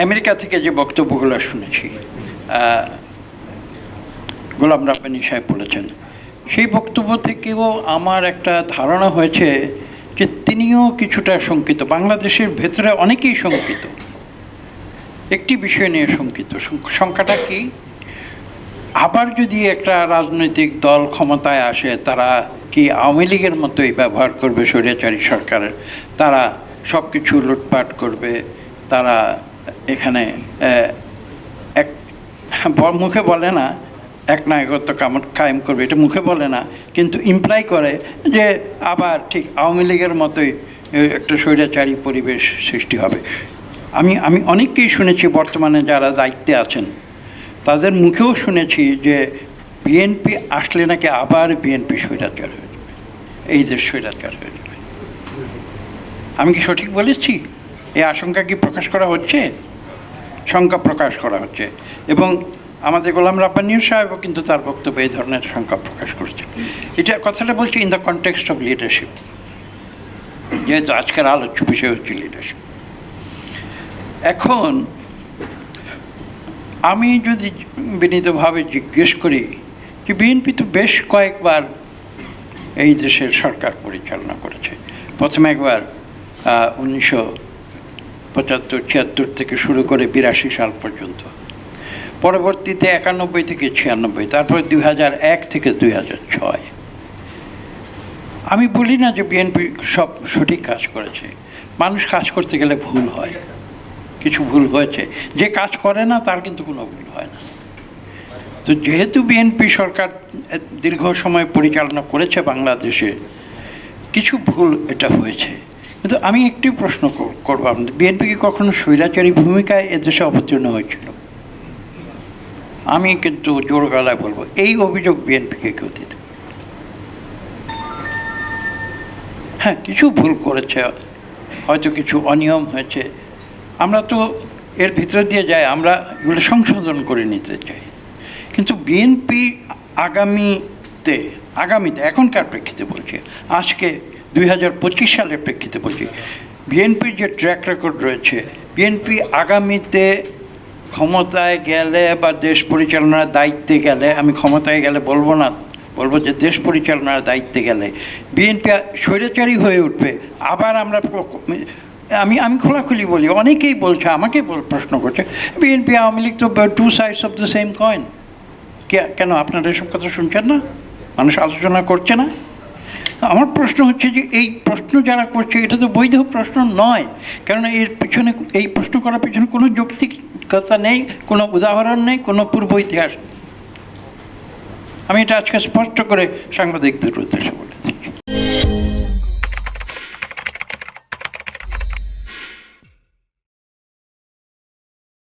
America থেকে যে বক্তব্যগুলো শুনেছি, গোলাম রাব্বানী সাহেব বলেছেন, সেই বক্তব্য থেকেও আমার একটা ধারণা হয়েছে যে তিনিও কিছুটা শঙ্কিত। বাংলাদেশের ভেতরে অনেকেই শঙ্কিত, একটি বিষয় নিয়ে শঙ্কিত। শঙ্কাটা কি? আবার যদি একটা রাজনৈতিক দল ক্ষমতায় আসে, তারা কি আওয়ামী লীগের মতোই ব্যবহার করবে স্বৈরাচারী সরকারের? তারা সব কিছু লুটপাট করবে, তারা এখানে এক মুখে বলে না এক নায়কত্ব কায়েম করবে, এটা মুখে বলে না, কিন্তু ইমপ্লাই করে যে আবার ঠিক আওয়ামী লীগের মতোই একটা স্বৈরাচারী পরিবেশ সৃষ্টি হবে। আমি অনেককেই শুনেছি বর্তমানে যারা দায়িত্বে আছেন, তাদের মুখেও শুনেছি যে বিএনপি আসলে নাকি আবার বিএনপি স্বৈরাচার হয়ে যাবে, এই দেশ স্বৈরাচার হয়ে যাবে। আমি কি সঠিক বলেছি? এই আশঙ্কা কি প্রকাশ করা হচ্ছে? শঙ্কা প্রকাশ করা হচ্ছে। এবং আমাদের গোলাম রাব্বানী সাহেবও কিন্তু তার বক্তব্যে এই ধরনের শঙ্কা প্রকাশ করছে। এটা কথাটা বলছি in the context of leadership, যেহেতু আজকের আলোচ্য বিষয় হচ্ছে লিডারশিপ। এখন আমি যদি বিনীতভাবে জিজ্ঞেস করি যে বিএনপি তো বেশ কয়েকবার এই দেশের সরকার পরিচালনা করেছে। প্রথমে একবার 1975-76 থেকে শুরু করে 82 সাল পর্যন্ত, পরবর্তীতে 91 থেকে 96, তারপরে 2001 থেকে 2006। আমি বলি না যে বিএনপি সব সঠিক কাজ করেছে, মানুষ কাজ করতে গেলে ভুল হয়, কিছু ভুল হয়েছে। যে কাজ করে না তার কিন্তু কোনো ভুল হয় না। তো যেহেতু বিএনপি সরকার দীর্ঘ সময় পরিচালনা করেছে বাংলাদেশে, কিছু ভুল এটা হয়েছে। কিন্তু আমি একটি প্রশ্ন করবো, বিএনপি কি কখনো স্বৈরাচারী ভূমিকায় এদেশে অবতীর্ণ হয়েছিল? আমি কিন্তু জোর গলায় বলবো এই অভিযোগ বিএনপিকে কেউ দিতে। হ্যাঁ, কিছু ভুল করেছে, হয়তো কিছু অনিয়ম হয়েছে, আমরা তো এর ভিতরে দিয়ে যাই, আমরা এগুলো সংশোধন করে নিতে চাই। কিন্তু বিএনপি আগামীতে এখনকার প্রেক্ষিতে বলছি, আজকে 2025 সালের প্রেক্ষিতে বলছি, বিএনপির যে ট্র্যাক রেকর্ড রয়েছে, বিএনপি আগামীতে ক্ষমতায় গেলে বা দেশ পরিচালনার দায়িত্বে গেলে, আমি ক্ষমতায় গেলে বলবো না, বলবো যে দেশ পরিচালনার দায়িত্বে গেলে বিএনপি স্বৈরাচারী হয়ে উঠবে। আবার আমরা আমি খোলাখুলি বলি, অনেকেই বলছে, আমাকে প্রশ্ন করছে, বিএনপি আওয়ামী লীগ তো two sides of the same coin. কেন আপনারা এসব কথা শুনছেন না? মানুষ আলোচনা করছে না? আমার প্রশ্ন হচ্ছে যে এই প্রশ্ন যারা করছে এটা তো বৈধ প্রশ্ন নয়, কারণ এর পিছনে, এই প্রশ্ন করার পিছনে কোনো যৌক্তিকতা নেই, কোনো উদাহরণ নেই, কোনো পূর্ব ইতিহাস। আমি এটা আজকে স্পষ্ট করে সাংবাদিকদের উদ্দেশ্যে বলি।